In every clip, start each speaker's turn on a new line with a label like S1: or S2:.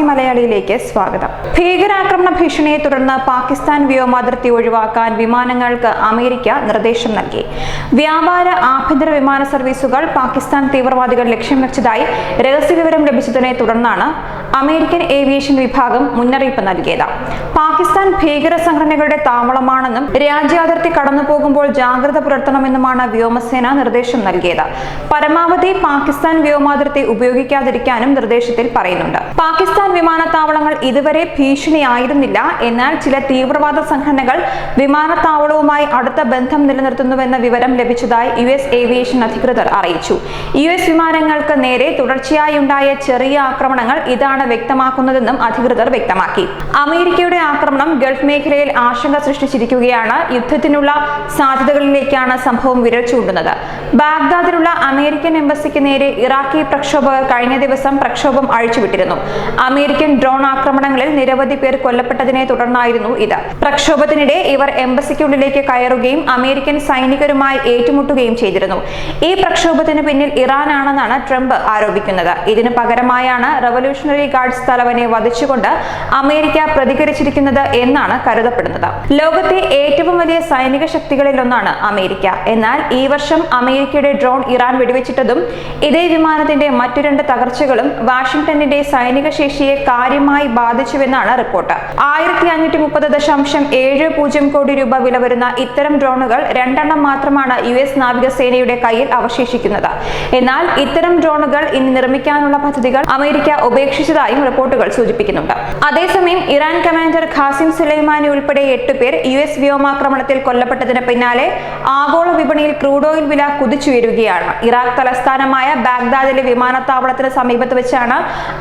S1: മലയാളിയിലേക്ക് സ്വാഗതം. ഭീകരാക്രമണ ഭീഷണിയെ തുടർന്ന് പാകിസ്ഥാൻ വ്യോമാതിർത്തി ഒഴിവാക്കാൻ വിമാനങ്ങൾക്ക് അമേരിക്ക നിർദ്ദേശം നൽകി. വ്യാപാര ആഭ്യന്തര വിമാന സർവീസുകൾ പാകിസ്ഥാൻ തീവ്രവാദികൾ ലക്ഷ്യം വെച്ചതായി രഹസ്യവിവരം ലഭിച്ചതിനെ തുടർന്നാണ് അമേരിക്കൻ ഏവിയേഷൻ വിഭാഗം മുന്നറിയിപ്പ് നൽകിയത്. പാകിസ്ഥാൻ ഭീകര സംഘടനകളുടെ താവളമാണെന്നും രാജ്യാതിർത്തി കടന്നുപോകുമ്പോൾ ജാഗ്രത പുലർത്തണമെന്നുമാണ് വ്യോമസേന നിർദ്ദേശം നൽകിയത്. പരമാവധി പാകിസ്ഥാൻ വ്യോമാതിർത്തി ഉപയോഗിക്കാതിരിക്കാനും നിർദ്ദേശത്തിൽ പറയുന്നുണ്ട്. പാകിസ്ഥാൻ വിമാനത്താവളങ്ങൾ ഇതുവരെ ഭീഷണിയായിരുന്നില്ല. എന്നാൽ ചില തീവ്രവാദ സംഘടനകൾ വിമാനത്താവളവുമായി അടുത്ത ബന്ധം നിലനിർത്തുന്നുവെന്ന വിവരം ലഭിച്ചതായി US ഏവിയേഷൻ അധികൃതർ അറിയിച്ചു. US വിമാനങ്ങൾക്ക് നേരെ തുടർച്ചയായി ഉണ്ടായ ചെറിയ ആക്രമണങ്ങൾ ഇതാണ് വ്യക്തമാക്കുന്നതെന്നും അധികൃതർ വ്യക്തമാക്കി. അമേരിക്കയുടെ ആക്രമണം ഗൾഫ് മേഖലയിൽ ആശങ്ക സൃഷ്ടിച്ചിരിക്കുകയാണ്. യുദ്ധത്തിനുള്ള സാധ്യതകളിലേക്കാണ് സംഭവം വിരൽ ചൂണ്ടുന്നത്. ബാഗ്ദാദിലുള്ള അമേരിക്കൻ എംബസിക്ക് നേരെ ഇറാഖി പ്രക്ഷോഭകർ കഴിഞ്ഞ ദിവസം പ്രക്ഷോഭം അഴിച്ചുവിട്ടിരുന്നു. അമേരിക്കൻ ഡ്രോൺ ആക്രമണങ്ങളിൽ നിരവധി പേർ കൊല്ലപ്പെട്ടതിനെ തുടർന്നായിരുന്നു ഇത്. പ്രക്ഷോഭത്തിനിടെ ഇവർ എംബസിക്കുള്ളിലേക്ക് കയറുകയും അമേരിക്കൻ സൈനികരുമായി ഏറ്റുമുട്ടുകയും ചെയ്തിരുന്നു. ഈ പ്രക്ഷോഭത്തിന് പിന്നിൽ ഇറാനാണെന്നാണ് ട്രംപ് ആരോപിക്കുന്നത്. ഇതിന് പകരമായാണ് റവല്യൂഷണറി ഗാർഡ്സ് തലവനെ വധിച്ചുകൊണ്ട് അമേരിക്ക പ്രതികരിച്ചിരിക്കുന്നത് എന്നാണ് കരുതപ്പെടുന്നത്. ലോകത്തെ ഏറ്റവും വലിയ സൈനിക ശക്തികളിലൊന്നാണ് അമേരിക്ക. എന്നാൽ ഈ വർഷം അമേരിക്കയുടെ ഡ്രോൺ ഇറാൻ വെടിവെച്ചിട്ടതും ഇതേ വിമാനത്തിന്റെ മറ്റു 2 തകർച്ചകളും വാഷിംഗ്ടണിന്റെ സൈനിക ശേഷിയെ കാര്യമായി ബാധിച്ചുവെന്നാണ് റിപ്പോർട്ട്. 1530.70 കോടി രൂപ വില വരുന്ന ഇത്തരം ഡ്രോണുകൾ 2 എണ്ണം മാത്രമാണ് US നാവികസേനയുടെ കയ്യിൽ അവശേഷിക്കുന്നത്. എന്നാൽ ഇത്തരം ഡ്രോണുകൾ ഇനി നിർമ്മിക്കാനുള്ള പദ്ധതികൾ അമേരിക്ക ഉപേക്ഷിച്ചതായും റിപ്പോർട്ടുകൾ സൂചിപ്പിക്കുന്നുണ്ട്. അതേസമയം ഇറാൻ കമാൻഡർ ഖാസിം സുലൈമാനി ഉൾപ്പെടെ 8 പേർ US വ്യോമാക്രമണത്തിൽ കൊല്ലപ്പെട്ടതിന് പിന്നാലെ ആഗോള വിപണിയിൽ ക്രൂഡ് ഓയിൽ വില കുതിച്ചുയരുകയാണ്. ഇറാഖ് തലസ്ഥാനമായ ബാഗ്ദാദിലെ വിമാനത്താവളത്തിന് സമീപത്ത് വെച്ചാണ്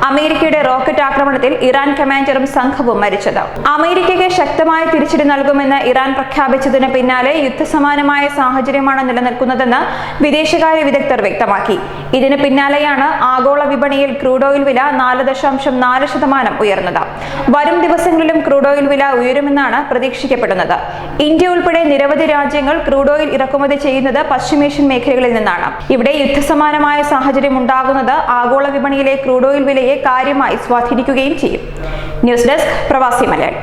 S1: അമേരിക്കയുടെ റോക്കറ്റ് ആക്രമണത്തിൽ ഇറാൻ കമാൻഡറും സംഘവും മരിച്ചത്. അമേരിക്കയ്ക്ക് ശക്തമായ തിരിച്ചടി നൽകുമെന്ന് ഇറാൻ പ്രഖ്യാപിച്ചതിന് പിന്നാലെ യുദ്ധസമാനമായ സാഹചര്യമാണ് നിലനിൽക്കുന്നതെന്ന് വിദേശകാര്യ വിദഗ്ധർ വ്യക്തമാക്കി. ഇതിന് പിന്നാലെയാണ് ആഗോള വിപണിയിൽ ക്രൂഡ് ഓയിൽ വില 4.4% ഉയർന്നത്. വരും ദിവസങ്ങളിലും ക്രൂഡ് ഓയിൽ വില ഉയരുമെന്നാണ് പ്രതീക്ഷിക്കപ്പെടുന്നത്. ഇന്ത്യ ഉൾപ്പെടെ നിരവധി രാജ്യങ്ങൾ ക്രൂഡ് ഓയിൽ ഇറക്കുമതി ചെയ്യുന്നത് പശ്ചിമേഷ്യൻ മേഖലകളിൽ നിന്നാണ്. ഇവിടെ യുദ്ധസമാനമായ സാഹചര്യം ഉണ്ടാകുന്നത് ആഗോള വിപണിയിലെ ക്രൂഡ് ഓയിൽ വിലയെ കാര്യമായി സ്വാധീനിക്കുകയും ചെയ്യും. ന്യൂസ് ഡെസ്ക് പ്രവാസി മലയാളി.